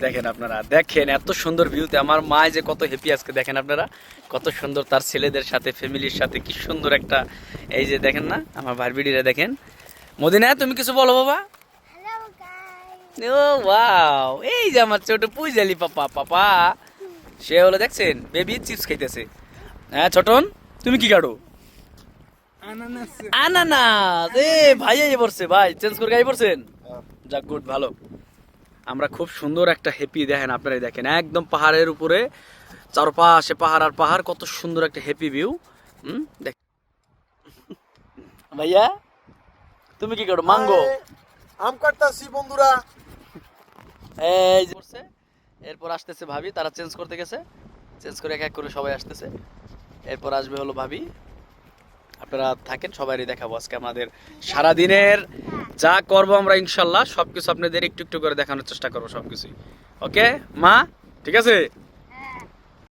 দেখেন আপনারা, দেখেন এত সুন্দর ভিউতে আমার মা যে কত হ্যাপি আজকে। দেখেন আপনারা কত সুন্দর তার ছেলেদের সাথে, ফ্যামিলির সাথে কি সুন্দর একটা, এই যে দেখেন না আমার ভাই বিড়িরা। দেখেন মদিনা, তুমি কিছু বলো বাবা। ও ওয়াও, এই যে আমার ছোট পুইজালি পাপা, পাপা সে হলো দেখছেন বেবি চিপস খাইতেছে। হ্যাঁ ছোটন, তুমি কি কাটো? আনানাস। এ ভাই এই পড়ছে, ভাই চেঞ্জ করে গাই পড়ছেন। যাক গুড, ভালো। আমরা খুব সুন্দর একটা হ্যাপি, দেখেন আপনারাই দেখেন একদম পাহাড়ের উপরে, চারপাশে পাহাড় আর পাহাড়, কত সুন্দর একটা হ্যাপি ভিউ। দেখ ভাইয়া, তুমি কি করো? মাঙ্গো আম কাটতাছি বন্ধুরা। এই যে পড়ছে। এরপর আসতেছে ভাবি, তারা চেঞ্জ করতে গেছে, চেঞ্জ করে এক এক করে সবাই আসতেছে। এরপর আসবে হলো ভাবি। আপনারা থাকেন, সবারই দেখাবো আজকে আমাদের সারাদিনের যা করবো আমরা, ইনশাল্লাহ সবকিছু আপনাদের একটু একটু করে দেখানোর চেষ্টা করবো সবকিছুই। ওকে মা, ঠিক আছে।